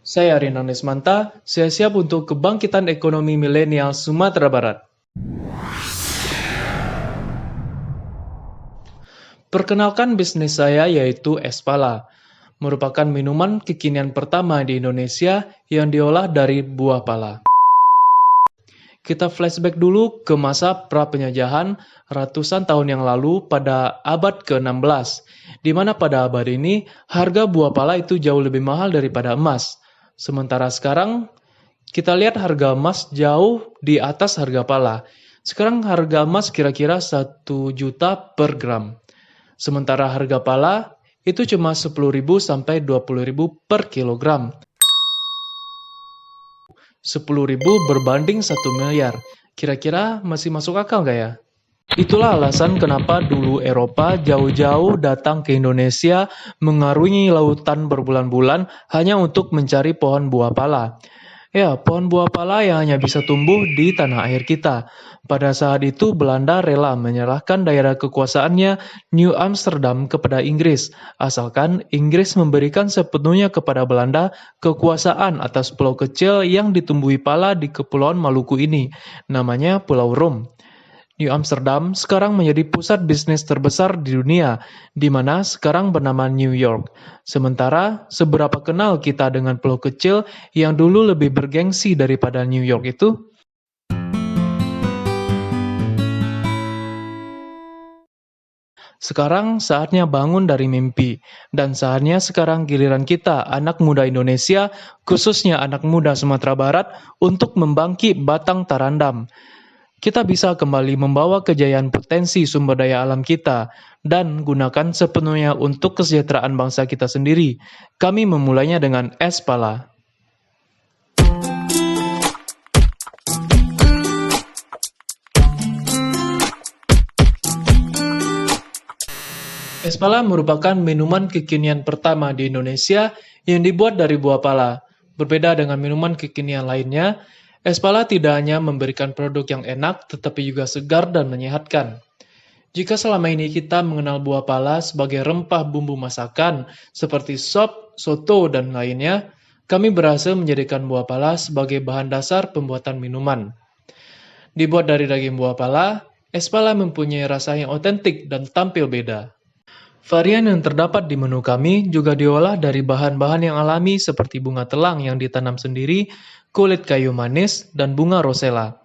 Saya Rina Nesmanta, saya siap untuk kebangkitan ekonomi milenial Sumatera Barat. Perkenalkan bisnis saya yaitu es pala, merupakan minuman kekinian pertama di Indonesia yang diolah dari buah pala. Kita flashback dulu ke masa pra-penjajahan ratusan tahun yang lalu pada abad ke-16, di mana pada abad ini harga buah pala itu jauh lebih mahal daripada emas. Sementara sekarang kita lihat harga emas jauh di atas harga pala. Sekarang harga emas kira-kira 1 juta per gram. Sementara harga pala itu cuma 10.000 sampai 20.000 per kilogram. 10.000 berbanding 1 miliar. Kira-kira masih masuk akal nggak ya? Itulah alasan kenapa dulu Eropa jauh-jauh datang ke Indonesia mengarungi lautan berbulan-bulan hanya untuk mencari pohon buah pala. Ya, pohon buah pala yang hanya bisa tumbuh di tanah air kita. Pada saat itu Belanda rela menyerahkan daerah kekuasaannya New Amsterdam kepada Inggris, asalkan Inggris memberikan sepenuhnya kepada Belanda kekuasaan atas pulau kecil yang ditumbuhi pala di Kepulauan Maluku ini, namanya Pulau Rum. New Amsterdam sekarang menjadi pusat bisnis terbesar di dunia, di mana sekarang bernama New York. Sementara, seberapa kenal kita dengan pulau kecil yang dulu lebih bergengsi daripada New York itu? Sekarang saatnya bangun dari mimpi, dan saatnya sekarang giliran kita, anak muda Indonesia, khususnya anak muda Sumatera Barat, untuk membangkit batang tarandam. Kita bisa kembali membawa kejayaan potensi sumber daya alam kita dan gunakan sepenuhnya untuk kesejahteraan bangsa kita sendiri. Kami memulainya dengan es pala. Es pala merupakan minuman kekinian pertama di Indonesia yang dibuat dari buah pala. Berbeda dengan minuman kekinian lainnya, es pala tidak hanya memberikan produk yang enak, tetapi juga segar dan menyehatkan. Jika selama ini kita mengenal buah pala sebagai rempah bumbu masakan, seperti sop, soto, dan lainnya, kami berhasil menjadikan buah pala sebagai bahan dasar pembuatan minuman. Dibuat dari daging buah pala, es pala mempunyai rasa yang otentik dan tampil beda. Varian yang terdapat di menu kami juga diolah dari bahan-bahan yang alami seperti bunga telang yang ditanam sendiri, kulit kayu manis, dan bunga rosella.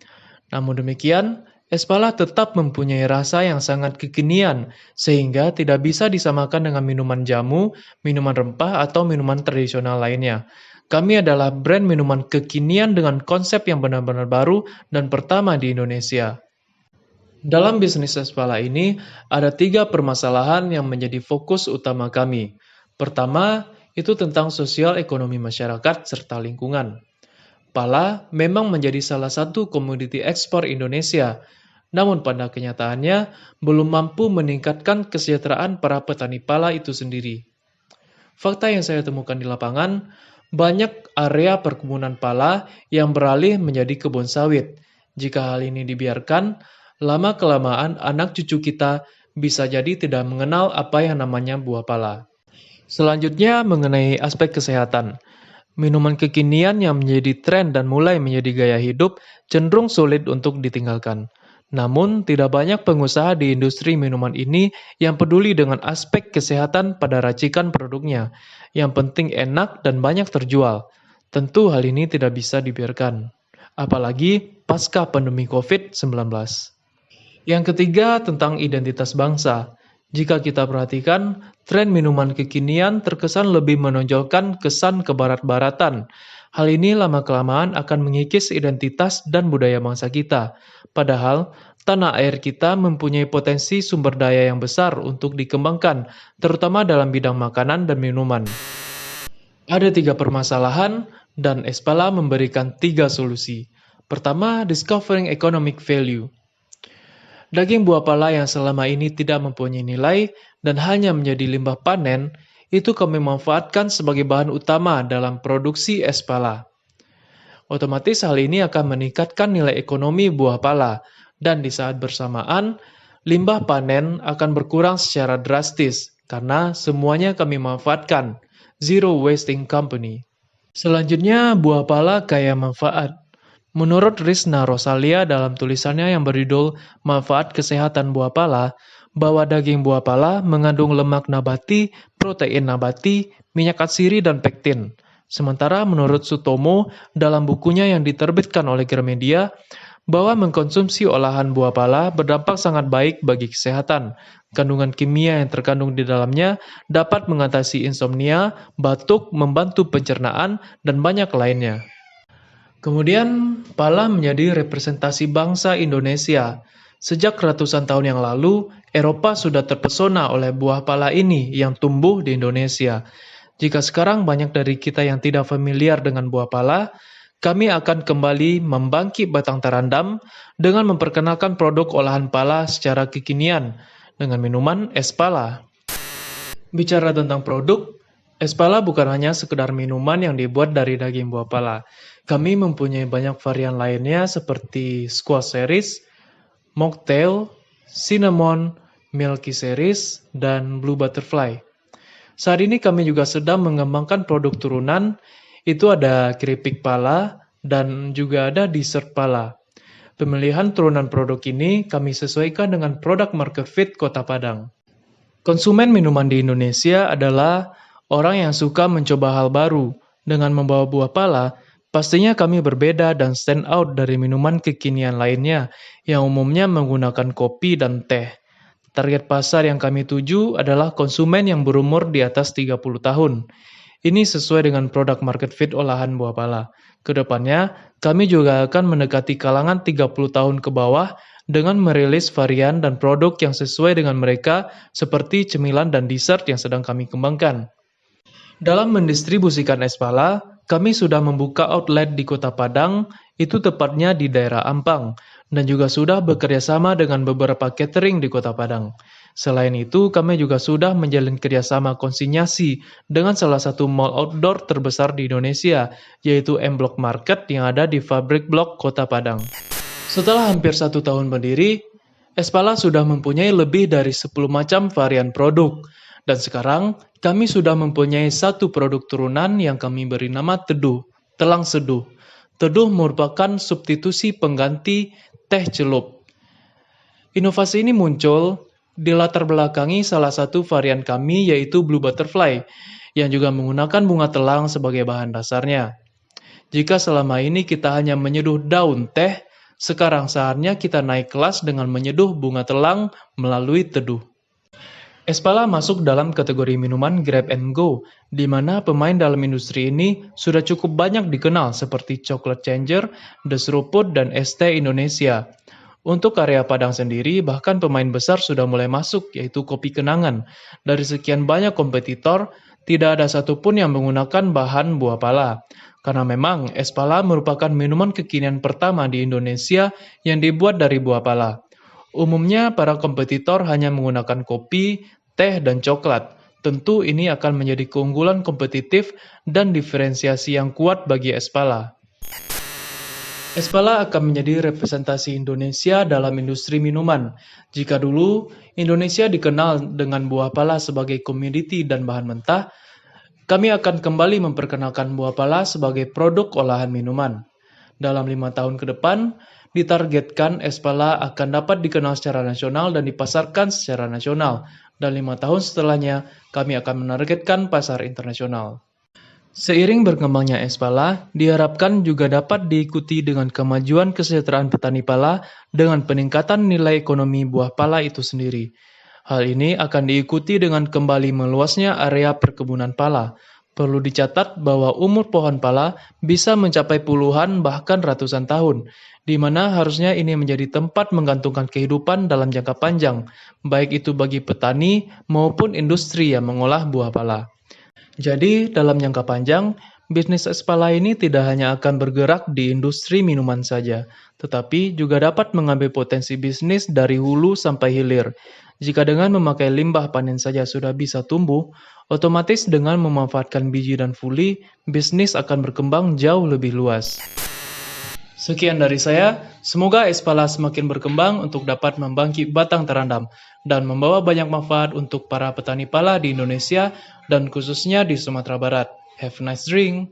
Namun demikian, es pala tetap mempunyai rasa yang sangat kekinian, sehingga tidak bisa disamakan dengan minuman jamu, minuman rempah, atau minuman tradisional lainnya. Kami adalah brand minuman kekinian dengan konsep yang benar-benar baru dan pertama di Indonesia. Dalam bisnis es pala ini, ada 3 permasalahan yang menjadi fokus utama kami. Pertama, itu tentang sosial ekonomi masyarakat serta lingkungan. Pala memang menjadi salah satu komoditi ekspor Indonesia, namun pada kenyataannya belum mampu meningkatkan kesejahteraan para petani pala itu sendiri. Fakta yang saya temukan di lapangan, banyak area perkebunan pala yang beralih menjadi kebun sawit. Jika hal ini dibiarkan, lama-kelamaan anak cucu kita bisa jadi tidak mengenal apa yang namanya buah pala. Selanjutnya mengenai aspek kesehatan. Minuman kekinian yang menjadi tren dan mulai menjadi gaya hidup cenderung sulit untuk ditinggalkan. Namun, tidak banyak pengusaha di industri minuman ini yang peduli dengan aspek kesehatan pada racikan produknya. Yang penting enak dan banyak terjual. Tentu hal ini tidak bisa dibiarkan. Apalagi pasca pandemi COVID-19. Yang ketiga tentang identitas bangsa. Jika kita perhatikan, tren minuman kekinian terkesan lebih menonjolkan kesan kebarat-baratan. Hal ini lama-kelamaan akan mengikis identitas dan budaya bangsa kita. Padahal, tanah air kita mempunyai potensi sumber daya yang besar untuk dikembangkan, terutama dalam bidang makanan dan minuman. Ada 3 permasalahan, dan es pala memberikan 3 solusi. Pertama, discovering economic value. Daging buah pala yang selama ini tidak mempunyai nilai dan hanya menjadi limbah panen, itu kami manfaatkan sebagai bahan utama dalam produksi es pala. Otomatis hal ini akan meningkatkan nilai ekonomi buah pala, dan di saat bersamaan, limbah panen akan berkurang secara drastis, karena semuanya kami manfaatkan. Zero Wasting Company. Selanjutnya, buah pala kaya manfaat. Menurut Rizna Rosalia dalam tulisannya yang berjudul Manfaat Kesehatan Buah Pala, bahwa daging buah pala mengandung lemak nabati, protein nabati, minyak atsiri, dan pektin. Sementara menurut Sutomo dalam bukunya yang diterbitkan oleh Gramedia, bahwa mengkonsumsi olahan buah pala berdampak sangat baik bagi kesehatan. Kandungan kimia yang terkandung di dalamnya dapat mengatasi insomnia, batuk, membantu pencernaan, dan banyak lainnya. Kemudian, pala menjadi representasi bangsa Indonesia. Sejak ratusan tahun yang lalu, Eropa sudah terpesona oleh buah pala ini yang tumbuh di Indonesia. Jika sekarang banyak dari kita yang tidak familiar dengan buah pala, kami akan kembali membangkit batang terandam dengan memperkenalkan produk olahan pala secara kekinian dengan minuman es pala. Bicara tentang produk, es pala bukan hanya sekedar minuman yang dibuat dari daging buah pala. Kami mempunyai banyak varian lainnya seperti squash series, mocktail, cinnamon, milky series, dan blue butterfly. Saat ini kami juga sedang mengembangkan produk turunan, itu ada keripik pala dan juga ada dessert pala. Pemilihan turunan produk ini kami sesuaikan dengan produk market fit Kota Padang. Konsumen minuman di Indonesia adalah orang yang suka mencoba hal baru. Dengan membawa buah pala, pastinya kami berbeda dan stand out dari minuman kekinian lainnya yang umumnya menggunakan kopi dan teh. Target pasar yang kami tuju adalah konsumen yang berumur di atas 30 tahun. Ini sesuai dengan produk market fit olahan buah pala. Kedepannya, kami juga akan mendekati kalangan 30 tahun ke bawah dengan merilis varian dan produk yang sesuai dengan mereka seperti cemilan dan dessert yang sedang kami kembangkan. Dalam mendistribusikan es pala, kami sudah membuka outlet di Kota Padang, itu tepatnya di daerah Ampang, dan juga sudah bekerja sama dengan beberapa catering di Kota Padang. Selain itu, kami juga sudah menjalin kerjasama konsinyasi dengan salah satu mall outdoor terbesar di Indonesia, yaitu M Block Market yang ada di Fabrik Blok Kota Padang. Setelah hampir 1 tahun berdiri, es pala sudah mempunyai lebih dari 10 macam varian produk. Dan sekarang, kami sudah mempunyai satu produk turunan yang kami beri nama Teduh, Telang Seduh. Teduh merupakan substitusi pengganti teh celup. Inovasi ini muncul di latar belakangi salah satu varian kami yaitu Blue Butterfly, yang juga menggunakan bunga telang sebagai bahan dasarnya. Jika selama ini kita hanya menyeduh daun teh, sekarang saatnya kita naik kelas dengan menyeduh bunga telang melalui teduh. Es pala masuk dalam kategori minuman grab and go, di mana pemain dalam industri ini sudah cukup banyak dikenal seperti Chocolate Changer, The Seruput, dan ST Indonesia. Untuk area Padang sendiri, bahkan pemain besar sudah mulai masuk, yaitu Kopi Kenangan. Dari sekian banyak kompetitor, tidak ada satupun yang menggunakan bahan buah pala. Karena memang es pala merupakan minuman kekinian pertama di Indonesia yang dibuat dari buah pala. Umumnya para kompetitor hanya menggunakan kopi, teh, dan coklat. Tentu ini akan menjadi keunggulan kompetitif dan diferensiasi yang kuat bagi es pala. Es pala akan menjadi representasi Indonesia dalam industri minuman. Jika dulu Indonesia dikenal dengan buah pala sebagai komoditi dan bahan mentah, kami akan kembali memperkenalkan buah pala sebagai produk olahan minuman. Dalam 5 tahun ke depan, ditargetkan es pala akan dapat dikenal secara nasional dan dipasarkan secara nasional. Dan 5 tahun setelahnya, kami akan menargetkan pasar internasional. Seiring berkembangnya es pala, diharapkan juga dapat diikuti dengan kemajuan kesejahteraan petani pala dengan peningkatan nilai ekonomi buah pala itu sendiri. Hal ini akan diikuti dengan kembali meluasnya area perkebunan pala. Perlu dicatat bahwa umur pohon pala bisa mencapai puluhan bahkan ratusan tahun, di mana harusnya ini menjadi tempat menggantungkan kehidupan dalam jangka panjang, baik itu bagi petani maupun industri yang mengolah buah pala. Jadi, dalam jangka panjang, bisnis es pala ini tidak hanya akan bergerak di industri minuman saja, tetapi juga dapat mengambil potensi bisnis dari hulu sampai hilir. Jika dengan memakai limbah panen saja sudah bisa tumbuh, otomatis dengan memanfaatkan biji dan fuli, bisnis akan berkembang jauh lebih luas. Sekian dari saya, semoga es pala semakin berkembang untuk dapat membangkit batang terandam dan membawa banyak manfaat untuk para petani pala di Indonesia dan khususnya di Sumatera Barat. Have a nice drink!